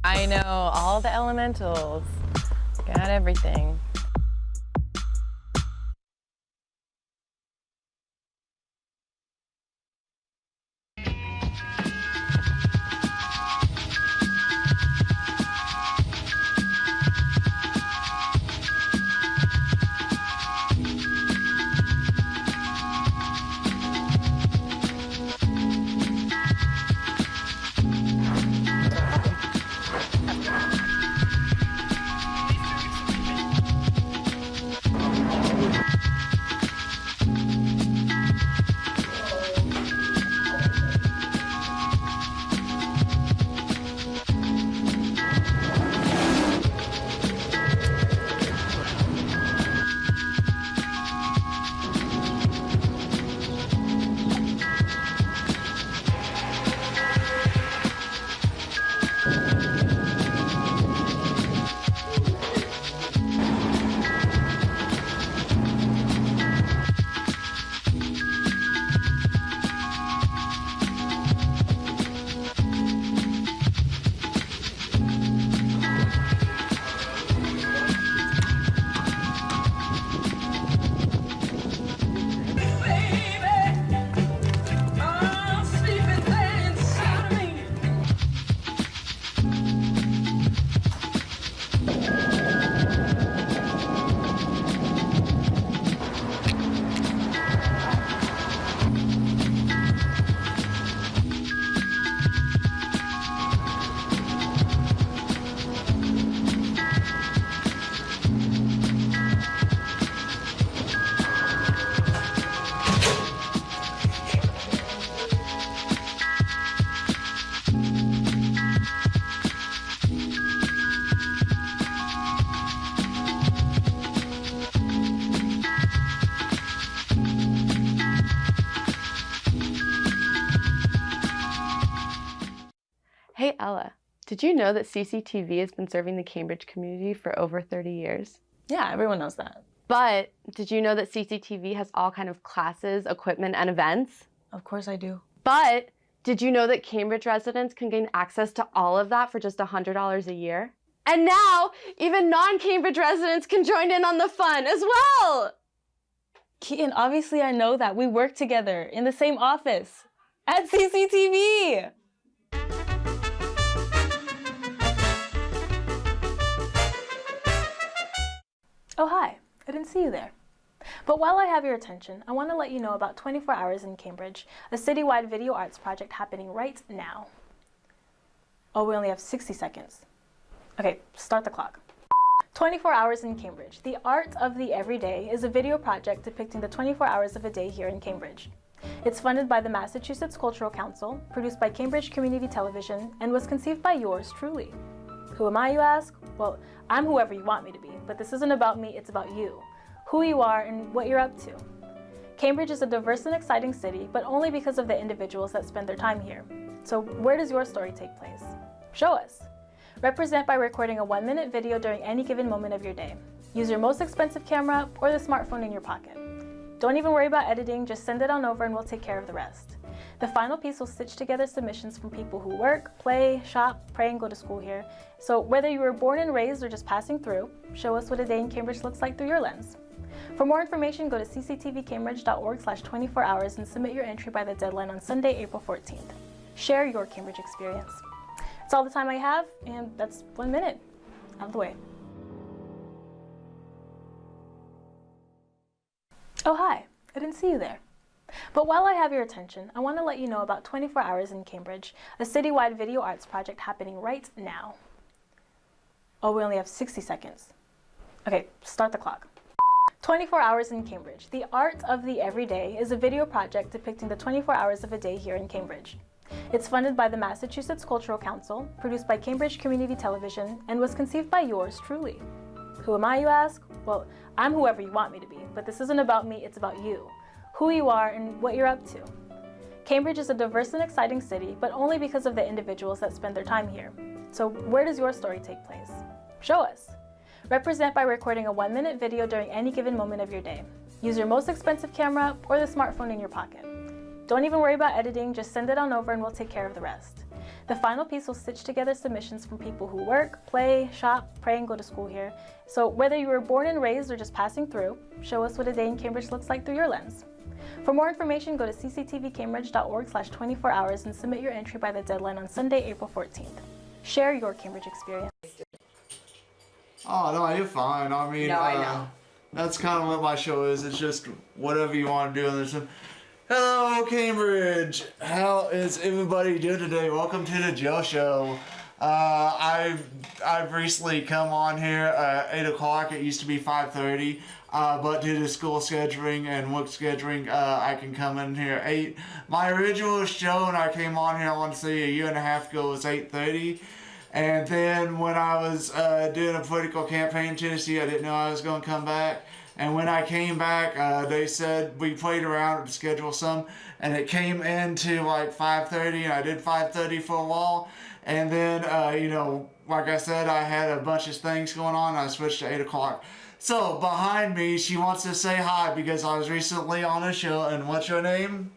I know all the elementals. Got everything. Hey Ella, did you know that CCTV has been serving the Cambridge community for over 30 years? Yeah, everyone knows that. But did you know that CCTV has all kind of classes, equipment, and events? Of course I do. But did you know that Cambridge residents can gain access to all of that for just $100 a year? And now, even non-Cambridge residents can join in on the fun as well! Keaton, obviously I know that. We work together in the same office at CCTV. Oh, hi. I didn't see you there. But while I have your attention, I want to let you know about 24 Hours in Cambridge, a citywide video arts project happening right now. Oh, we only have 60 seconds. Okay, start the clock. 24 Hours in Cambridge, the art of the everyday, is a video project depicting the 24 hours of a day here in Cambridge. It's funded by the Massachusetts Cultural Council, produced by Cambridge Community Television, and was conceived by yours truly. Who am I, you ask? Well, I'm whoever you want me to be, but this isn't about me, it's about you. Who you are and what you're up to. Cambridge is a diverse and exciting city, but only because of the individuals that spend their time here. So where does your story take place? Show us. Represent by recording a 1-minute video during any given moment of your day. Use your most expensive camera or the smartphone in your pocket. Don't even worry about editing, just send it on over and we'll take care of the rest. The final piece will stitch together submissions from people who work, play, shop, pray, and go to school here. So whether you were born and raised or just passing through, show us what a day in Cambridge looks like through your lens. For more information, go to cctvcambridge.org/24hours and submit your entry by the deadline on Sunday, April 14th. Share your Cambridge experience. It's all the time I have, and that's 1 minute. Out of the way. Oh, hi. I didn't see you there. But while I have your attention, I want to let you know about 24 Hours in Cambridge, a citywide video arts project happening right now. Oh, we only have 60 seconds. Okay, start the clock. 24 Hours in Cambridge, the art of the everyday, is a video project depicting the 24 hours of a day here in Cambridge. It's funded by the Massachusetts Cultural Council, produced by Cambridge Community Television, and was conceived by yours truly. Who am I, you ask? Well, I'm whoever you want me to be, but this isn't about me, it's about you. Who you are and what you're up to. Cambridge is a diverse and exciting city, but only because of the individuals that spend their time here. So where does your story take place? Show us. Represent by recording a 1-minute video during any given moment of your day. Use your most expensive camera or the smartphone in your pocket. Don't even worry about editing, just send it on over and we'll take care of the rest. The final piece will stitch together submissions from people who work, play, shop, pray, and go to school here. So whether you were born and raised or just passing through, show us what a day in Cambridge looks like through your lens. For more information, go to cctvcambridge.org/24hours and submit your entry by the deadline on Sunday, April 14th. Share your Cambridge experience. Oh, no, you're fine. I mean, No, I know. That's kind of what my show is. It's just whatever you want to do. And there's some... Hello, Cambridge. How is everybody doing today? Welcome to the Joe Show. I've recently come on here at 8 o'clock. It used to be 5:30. But due to school scheduling and work scheduling, I can come in here at 8. My original show when I came on here, I want to say a year and a half ago, was 8:30. And then when I was doing a political campaign in Tennessee, I didn't know I was going to come back. And when I came back, they said we played around to schedule some, and it came into like 5:30, and I did 5:30 for a while. And then, you know, like I said, I had a bunch of things going on. I switched to 8 o'clock. So behind me, she wants to say hi because I was recently on a show. And what's your name?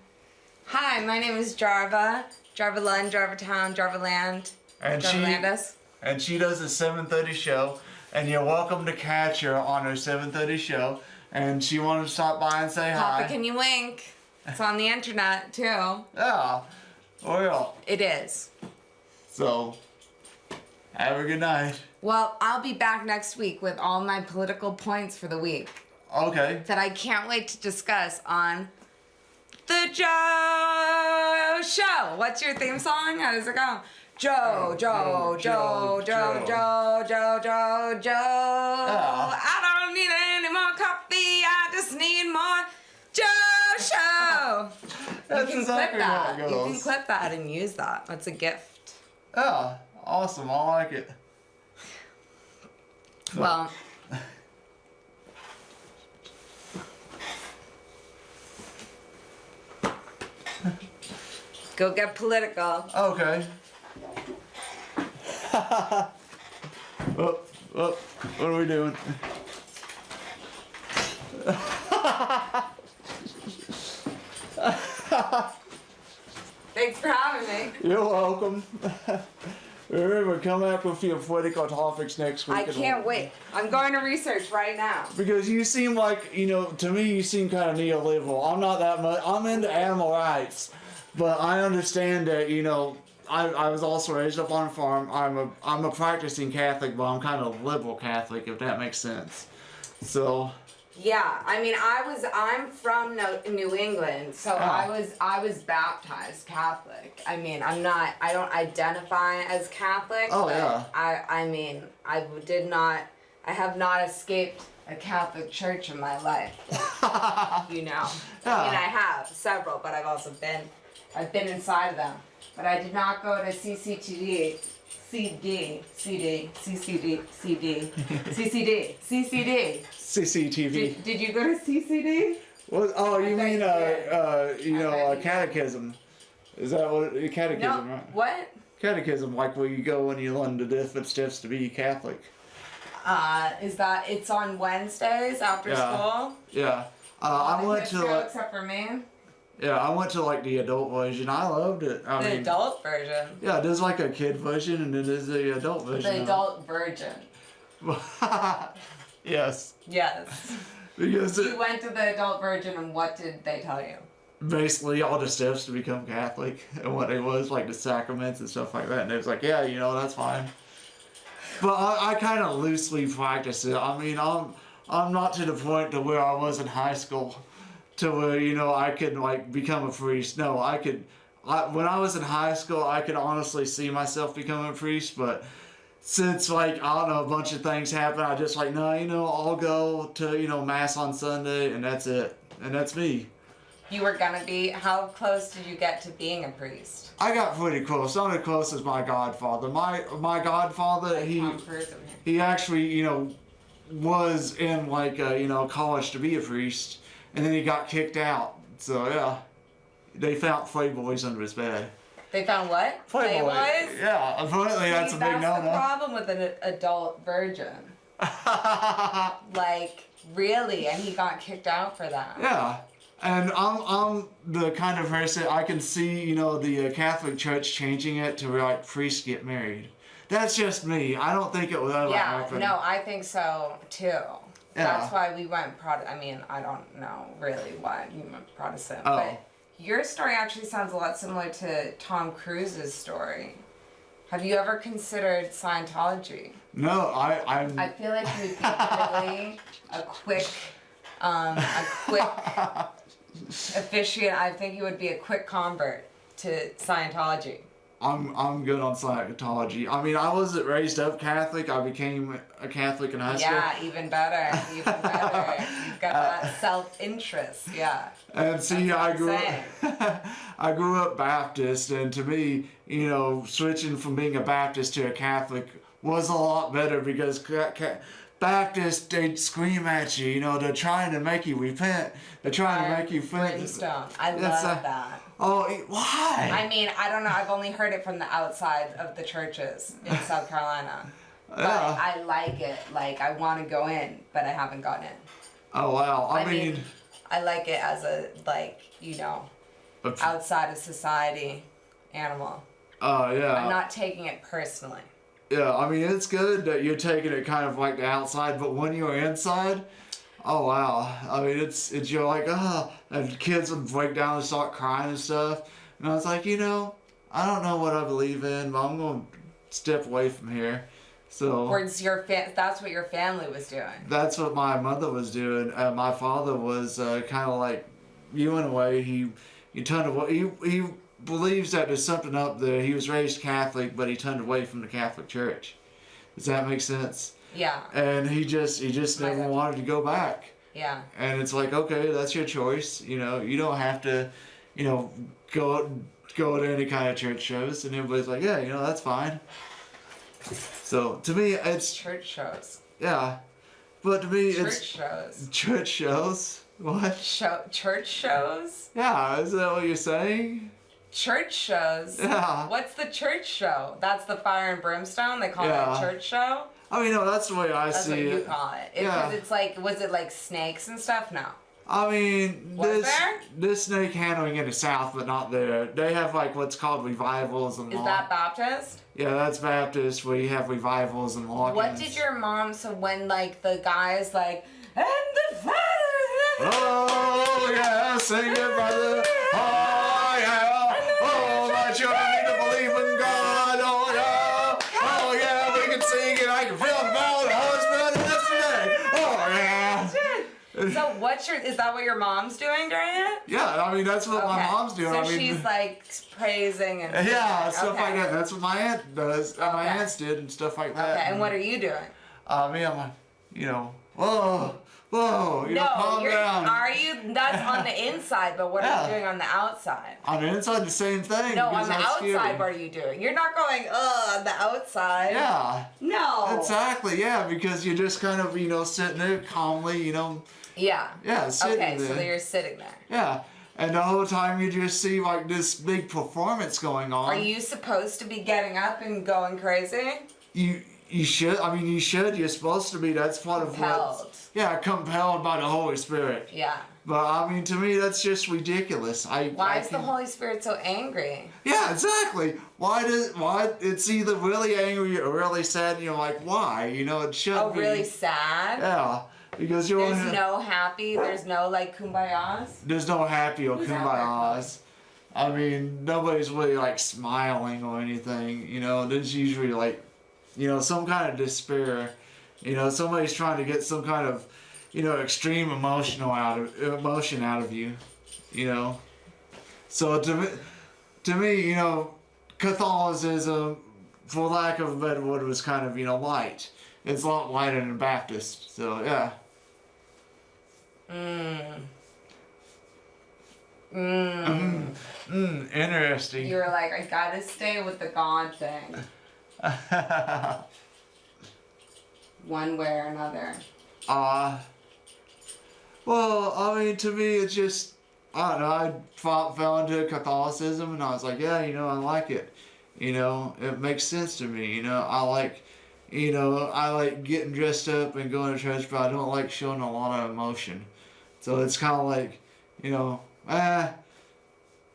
Hi, my name is Jarva. Jarva Lund, Jarva Town, Jarva Land. And Jarva Landis. And she does a 7:30 show. And you're welcome to catch her on her 7:30 show. And she wanted to stop by and say hi. Papa, can you wink? It's on the internet, too. Yeah. Well. It is. So, have a good night. Well, I'll be back next week with all my political points for the week Okay. that I can't wait to discuss on the Joe Show. What's your theme song? How does it go? Joe, Joe, Joe, Joe, Joe, Joe, Joe, Joe. I don't need any more coffee. I just need more Joe Show. That's You can exactly clip how that. it You goes. can clip that and use that. That's a gift. Yeah. Awesome. I like it. Well, go get political. Okay. What are we doing? Thanks for having me. You're welcome. Remember, come back with your political topics next week. I can't wait. I'm going to research right now. Because you seem like, you know, to me you seem kind of neoliberal. I'm not that much. I'm into animal rights. But I understand that, you know, I was also raised up on a farm. I'm a practicing Catholic, but I'm kind of liberal Catholic, if that makes sense. So... Yeah, I mean, I'm from New England, so I was baptized Catholic. I mean, I don't identify as Catholic. Oh, but yeah. I mean, I have not escaped a Catholic church in my life. You know, Yeah. I mean, I have several, but I've been inside of them. But I did not go to CCTV. CCTV. CCTV. Did you go to CCD? What? Oh, you bet mean you did. you know, bet you did. catechism? Is that what catechism? No. Right? What? Catechism, like where you go when you learn the different steps to be Catholic. It's on Wednesdays after school? Yeah. All I the went kids to go like, except for me. yeah, I went to like the adult version. I loved it. I The mean, adult version. yeah, there's like a kid version and then there's the adult version. The adult virgin. Yes. Yes. Because You went to the adult virgin, and what did they tell you? basically all the steps to become Catholic and what it was, like the sacraments and stuff like that. And it was like, yeah, you know, that's fine. But I kind of loosely practice it. I mean, I'm not to the point to where I was in high school, to where, you know, I could like become a priest. No, when I was in high school, I could honestly see myself becoming a priest, but since like, I don't know, a bunch of things happened, I just like, no, you know, I'll go to, you know, mass on Sunday and that's it. And that's me. You were gonna be. How close did you get to being a priest? I got pretty close. Not as close as my godfather. My godfather, Tom Cruise. he actually, you know, was in like, you know, college to be a priest, and then he got kicked out. So yeah, they found Playboys under his bed. They found what? Playboy. Playboys? Yeah, apparently that's a big That's the no-no. problem with an adult virgin. Like, really? And he got kicked out for that. Yeah, And I'm the kind of person I can see, you know, the Catholic Church changing it to where like priests get married. That's just me. I don't think it will ever happen. No, I think so too. Yeah. That's why we went I mean, I don't know really why you went Protestant, Oh. but your story actually sounds a lot similar to Tom Cruise's story. Have you ever considered Scientology? No, I'm. I feel like you would be really a quick officiant. I think you would be a quick convert to Scientology. I'm good on Scientology. I mean, I wasn't raised up Catholic. I became a Catholic in high school. Yeah, even better. Even better. You've got that self-interest. Yeah. And see, I That's what I'm grew I grew up Baptist, and to me, you know, switching from being a Baptist to a Catholic was a lot better because Baptists, they scream at you, you know, they're trying to make you repent. They're trying to make you think. Brimstone. I That's love that. Oh, why? I mean, I don't know. I've only heard it from the outside of the churches in South Carolina. But Yeah. I like it. Like, I want to go in, but I haven't gotten in. Oh, wow. I I mean, I like it as a, like, you know, outside of society animal. oh, yeah. I'm not taking it personally. Yeah, I mean, it's good that you're taking it kind of like the outside, but when you're inside, oh wow. I mean, it's you're like, oh, and kids would break down and start crying and stuff. And I was like, you know, I don't know what I believe in, but I'm going to step away from here. So Towards your that's what your family was doing. that's what my mother was doing. My father was kind of like you in a way. He turned away. He believes that there's something up there. He was raised Catholic, but he turned away from the Catholic Church. Does that make sense? Yeah. And he just never gotcha. wanted to go back. Yeah. And it's like, okay, that's your choice. You know, you don't have to, you know, go to any kind of church shows. And everybody's like, yeah, you know, that's fine. So to me, it's Church shows. yeah, but to me, Church it's shows. church shows. What? Church shows? Yeah, is that what you're saying? Church shows? Yeah. What's the church show? That's the fire and brimstone? They call it Yeah. a church show? I mean, no, that's the way I That's see what you it. call it. Yeah. Because it's like, was it like snakes and stuff? No. I mean, Was there? this snake handling in the South, but not there. They have like what's called revivals and Is that Baptist? Yeah, that's Baptist, where you have revivals and lock-ins. What did your mom, so when like the guy's like, and the father. Oh yeah, sing it, brother. Oh yeah. Oh, my children need to believe in God. Oh yeah. Oh yeah, we can sing it. I can feel the bell of the husband yesterday. Oh yeah. So is that what your mom's doing during it? Yeah, I mean that's what my mom's doing. So I mean, she's like praising and yeah, stuff okay. like that. That's what my aunt does. My Okay. aunts did and stuff like that. Okay, and what are you doing? Me, I'm like, you know, whoa, you know, No, calm down. are you? That's on the inside, but what are Yeah. you doing on the outside? On the inside, the same thing. No, because on the that's scary. outside, what are you doing? You're not going, on the outside. Yeah. No. Exactly, yeah, because you're just kind of, you know, sitting there calmly, you know. Yeah. Yeah, sitting Okay, there. so you're sitting there. Yeah. And the whole time you just see like this big performance going on. Are you supposed to be getting up and going crazy? You should. I mean, you should. You're supposed to be. That's part of Compelled. what. Yeah, compelled by the Holy Spirit. Yeah. But I mean, to me, that's just ridiculous. Why is the Holy Spirit so angry? Yeah, exactly. Why it's either really angry or really sad, and you're like, why? You know, it should Oh, be. really sad? Yeah, because you're. There's no happy, there's no like kumbayas? There's no happy or Is that kumbayas. I mean, nobody's really like smiling or anything. You know, there's usually like, you know, some kind of despair. You know, somebody's trying to get some kind of, you know, extreme emotion out of you. You know, so to me, you know, Catholicism, for lack of a better word, was kind of, you know, light. It's a lot lighter than Baptist. So yeah. Interesting. You were like, I gotta stay with the God thing. One way or another. Well, I mean, to me, it's just, I don't know, I fell into Catholicism, and I was like, yeah, you know, I like it. You know, it makes sense to me. You know, I like getting dressed up and going to church, but I don't like showing a lot of emotion. So it's kind of like, you know,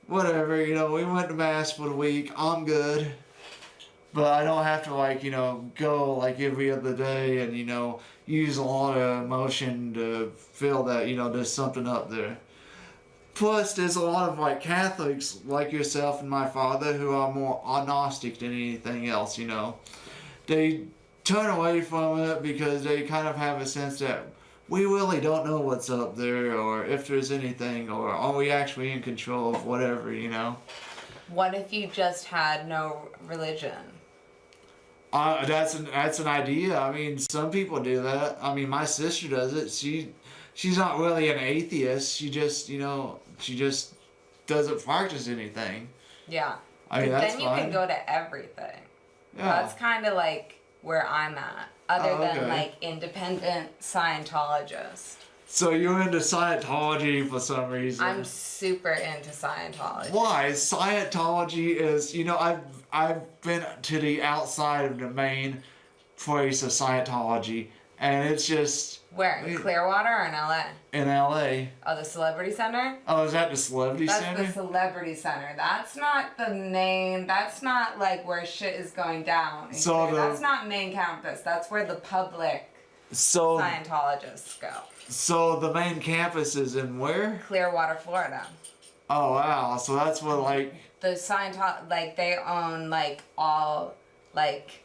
whatever, you know, we went to mass for the week, I'm good. But I don't have to, like, you know, go like every other day and, you know, use a lot of emotion to feel that, you know, there's something up there. Plus, there's a lot of, like, Catholics like yourself and my father who are more agnostic than anything else, you know. They turn away from it because they kind of have a sense that we really don't know what's up there or if there's anything or are we actually in control of whatever, you know. What if you just had no religion? That's an idea. I mean, some people do that. I mean, my sister does it. She's not really an atheist. She just, you know, she just doesn't practice anything. Yeah. I mean, But that's then you fine. can go to everything. Yeah. That's kind of like where I'm at, other than okay. like independent Scientologist. So you're into Scientology for some reason. I'm super into Scientology. Why? Scientology is, you know, I've been to the outside of the main place of Scientology, and it's just Where? In Clearwater or in LA? in LA. Oh, the Celebrity Center? Oh, is that the Celebrity That's Center? the Celebrity Center. That's not the main, that's not like where shit is going down. in So Clear- the- that's not main campus. That's where the public So, Scientologists go. so the main campus is in where? Clearwater, Florida. Oh wow! So that's what like. The Scientology, like they own like all, like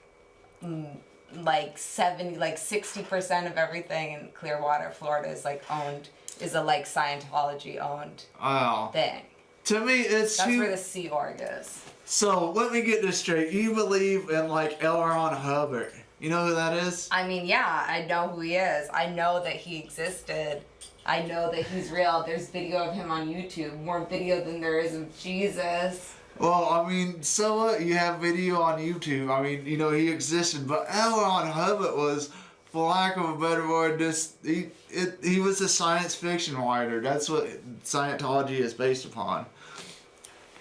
60% of everything in Clearwater, Florida is like owned, is a like Scientology owned Wow. thing. To me, it's That's too. where the Sea Org is. So let me get this straight. You believe in like L. Ron Hubbard? You know who that is? I mean, yeah, I know who he is. I know that he existed. I know that he's real. There's video of him on YouTube. More video than there is of Jesus. Well, I mean, so what? You have video on YouTube. I mean, you know, he existed, but L. Ron Hubbard was, for lack of a better word, he was a science fiction writer. That's what Scientology is based upon.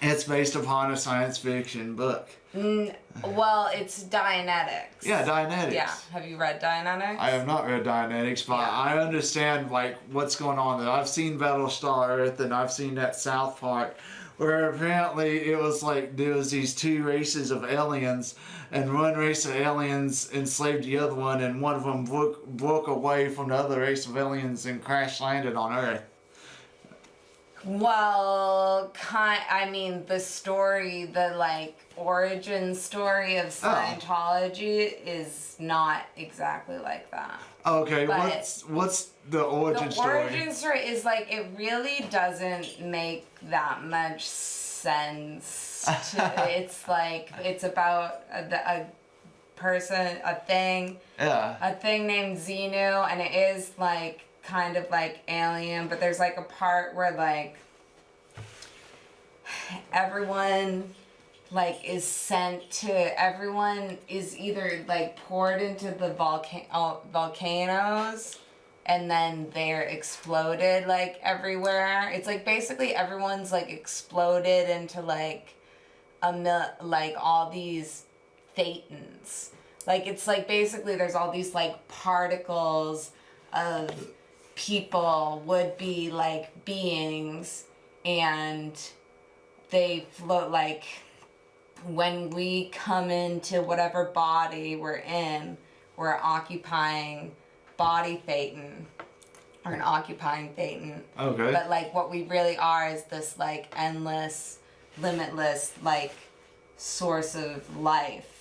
It's based upon a science fiction book. Well, it's Dianetics. Yeah, Dianetics. Yeah. Have you read Dianetics? I have not read Dianetics, but Yeah. I understand like what's going on there. I've seen Battlestar Earth and I've seen that South Park where apparently it was like there was these two races of aliens and one race of aliens enslaved the other one and one of them broke away from the other race of aliens and crash landed on Earth. Well, I mean, the story, the like origin story of Scientology is not exactly like that. Okay, But what's the origin The story? origin story is like it really doesn't make that much sense. It's like it's about a person, a thing named Xenu, and it is like kind of like alien, but there's like a part where like everyone like is sent to, everyone is either like poured into the volcanoes and then they're exploded like everywhere. It's like basically everyone's like exploded into like like all these thetans. Like it's like basically there's all these like particles of people, would be like beings, and they float like when we come into whatever body we're in, we're occupying body thetan or an occupying thetan. Okay. But like what we really are is this like endless, limitless like source of life.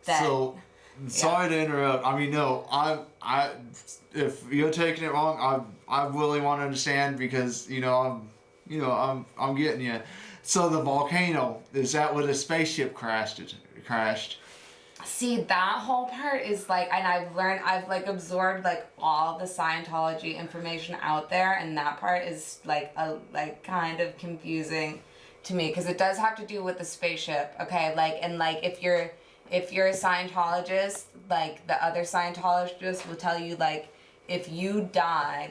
That So, sorry to interrupt. I mean, no, I, if you're taking it wrong, I really want to understand because I'm getting you. So the volcano, is that where the spaceship crashed? See, that whole part is like, and I've like absorbed like all the Scientology information out there, and that part is like kind of confusing to me because it does have to do with the spaceship, okay? Like, and like if you're a Scientologist, like the other Scientologists will tell you like if you die,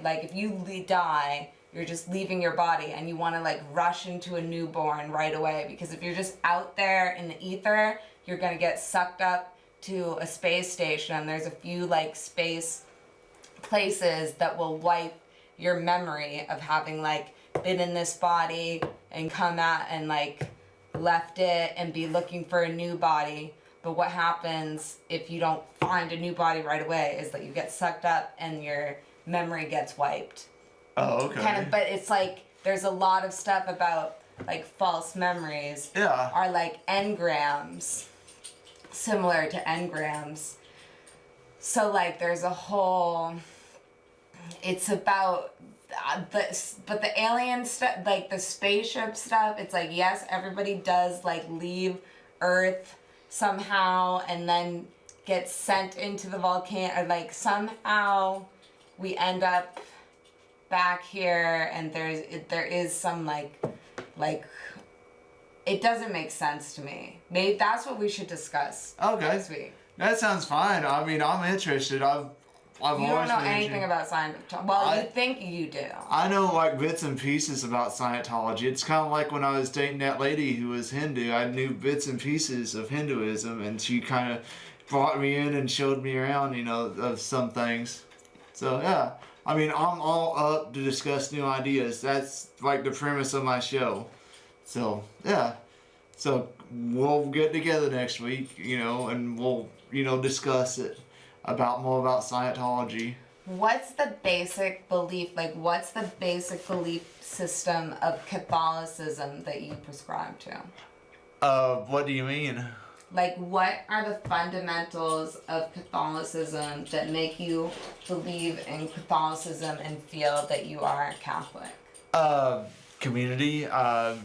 you're just leaving your body and you want to like rush into a newborn right away, because if you're just out there in the ether, you're going to get sucked up to a space station. There's a few like space places that will wipe your memory of having like been in this body and come out and like left it and be looking for a new body. But what happens if you don't find a new body right away is that you get sucked up and your memory gets wiped. Oh, okay. Kind of, but it's like there's a lot of stuff about like false memories. Yeah. Are like engrams, similar to engrams. So like there's a whole. It's about but the alien stuff, like the spaceship stuff. It's like yes, everybody does like leave Earth somehow and then get sent into the volcano, or like somehow we end up back here and there is some like it doesn't make sense to me. Maybe that's what we should discuss next week. That sounds fine. I mean, I'm interested. I've you always don't know been anything interested. about Scientology. Well, you think you do. I know like bits and pieces about Scientology. It's kind of like when I was dating that lady who was Hindu. I knew bits and pieces of Hinduism, and she kind of brought me in and showed me around, you know, of some things. So yeah, I mean, I'm all up to discuss new ideas. That's like the premise of my show. So yeah, so we'll get together next week, you know, and we'll, you know, discuss it more about Scientology. What's the basic belief, like what's the basic belief system of Catholicism that you prescribe to? What do you mean? Like what are the fundamentals of Catholicism that make you believe in Catholicism and feel that you are Catholic? Community,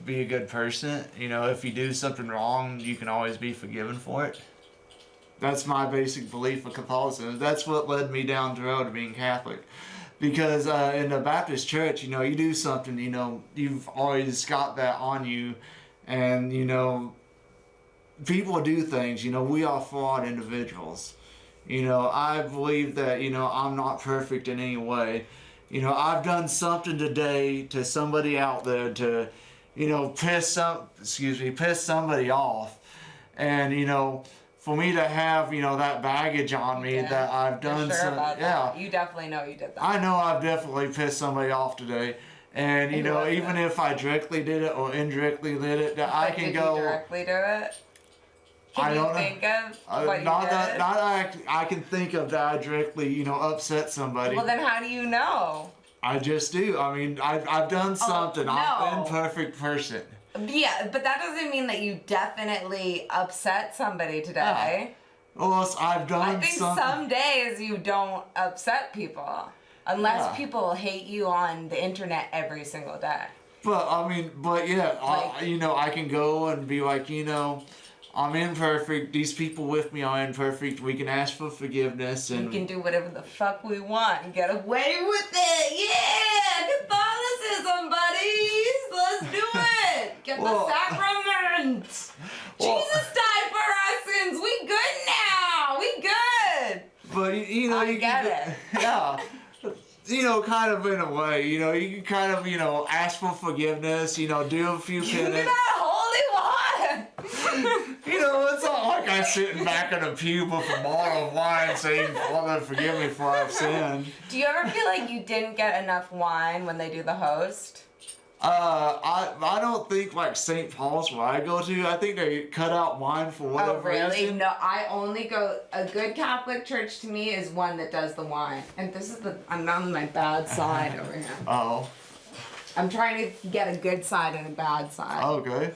be a good person. You know, if you do something wrong, you can always be forgiven for it. That's my basic belief of Catholicism. That's what led me down the road to being Catholic. Because in the Baptist church, you know, you do something, you know, you've always got that on you. And, you know, people do things, you know, we are flawed individuals. You know, I believe that, you know, I'm not perfect in any way. You know, I've done something today to somebody out there to, you know, piss somebody off. And, you know, for me to have, you know, that baggage on me that I've done You're sure about yeah. that. You definitely know you did that. I know I've definitely pissed somebody off today. And, you know, even that? if I directly did it or indirectly did it, that I can did go. You directly do it? I don't think of what not you did? that, not that I can think of that I directly, you know, upset somebody. Well, then how do you know? I just do. I mean, I've done something. no. I'm an imperfect person. Yeah, but that doesn't mean that you definitely upset somebody today. Well, I've done I think something. some days you don't upset people. Unless people hate you on the internet every single day. But, I mean, you know, I can go and be like, you know, I'm imperfect. These people with me are imperfect. We can ask for forgiveness. And We can do whatever the fuck we want and get away with it. Yeah! Catholicism, buddies! Let's do it! Get the sacrament! Jesus died for our sins! We good now! We good! But, you know, I you get can, it. Yeah. You know, kind of in a way, you know, you can kind of, you know, ask for forgiveness, you know, do a few Give me penance. that holy water! You know, it's not like I'm sitting back in a pew with a bottle of wine saying, Father, forgive me for I've sinned. Do you ever feel like you didn't get enough wine when they do the host? I don't think like St. Paul's where I go to. I think they cut out wine for whatever Oh, really? reason. No, I only go. A good Catholic church to me is one that does the wine. And this is I'm on my bad side over here. Oh. I'm trying to get a good side and a bad side. Okay.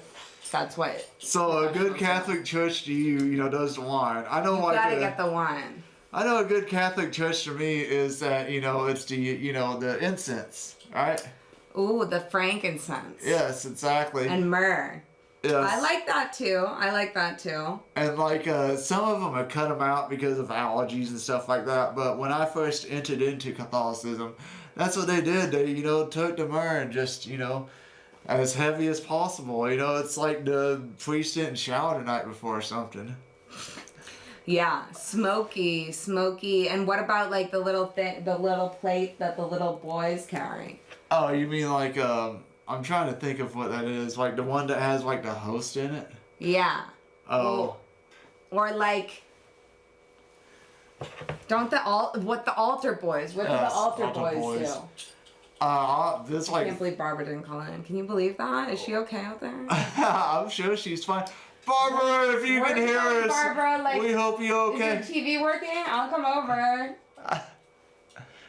That's what. So a good Catholic church to you, you know, does the wine. I know You like gotta get the wine. I know a good Catholic church to me is that, you know, it's the, you know, the incense, right? Ooh, the frankincense. Yes, exactly. And myrrh. Yes. I like that too. And like some of them have cut them out because of allergies and stuff like that. But when I first entered into Catholicism, that's what they did. They, you know, took the myrrh and just, you know, as heavy as possible. You know, it's like the priest didn't shower the night before or something. Yeah, smoky. And what about like the little plate that the little boys carry? Oh, you mean like I'm trying to think of what that is. Like the one that has like the host in it? Yeah. Oh. Or like, what the altar boys? What do the altar boys do? This I like can't believe Barbara didn't call in. Can you believe that? Is she okay out there? I'm sure she's fine. Barbara, if you can hear us, Barbara, like, we hope you're okay. Is your TV working? I'll come over.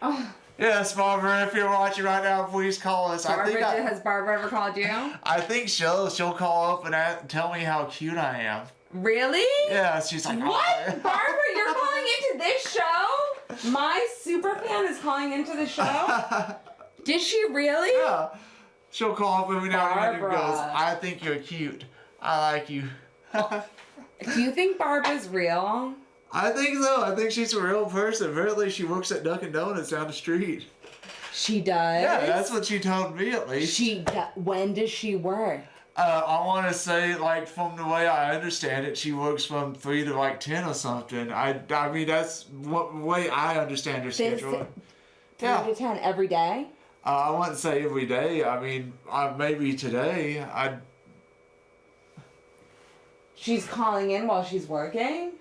Oh, Yes, Barbara, if you're watching right now, please call us. has Barbara ever called you? I think she'll call up and tell me how cute I am. Really? Yeah, she's like, What? "Oh." Barbara, you're calling into this show? My super fan is calling into the show? Did she really? Yeah. She'll call up every now and then and Barbara. goes, I think you're cute. I like you. Do you think Barbara's real? I think so. I think she's a real person. Apparently she works at Dunkin' Donuts down the street. She does? Yeah, that's what she told me at least. When does she work? I want to say, like, from the way I understand it, she works from 3 to, like, 10 or something. I mean, that's what way I understand her schedule. 3 to 10 every day? I wouldn't say every day. I mean, maybe today. She's calling in while she's working?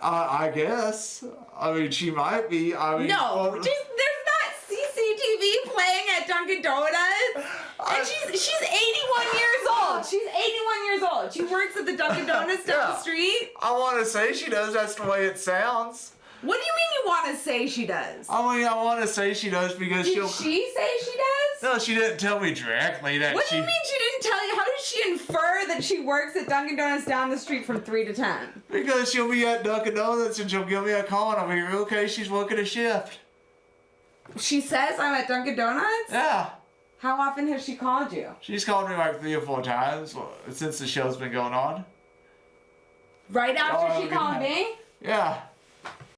I guess. I mean, she might be. I mean, No, there's not CCTV playing at Dunkin' Donuts. And she's 81 years old. She's 81 years old. She works at the Dunkin' Donuts down the street. I want to say she does. That's the way it sounds. What do you mean you want to say she does? I mean, I want to say she does because Did she'll. she say she does? No, she didn't tell me directly that What she. do you mean she didn't tell you? How does she infer that she works at Dunkin' Donuts down the street from 3 to 10? Because she'll be at Dunkin' Donuts and she'll give me a call and I'll be okay. She's working a shift. She says I'm at Dunkin' Donuts? Yeah. How often has she called you? She's called me like 3 or 4 times since the show's been going on. Right after Oh, she good called night. me? Yeah.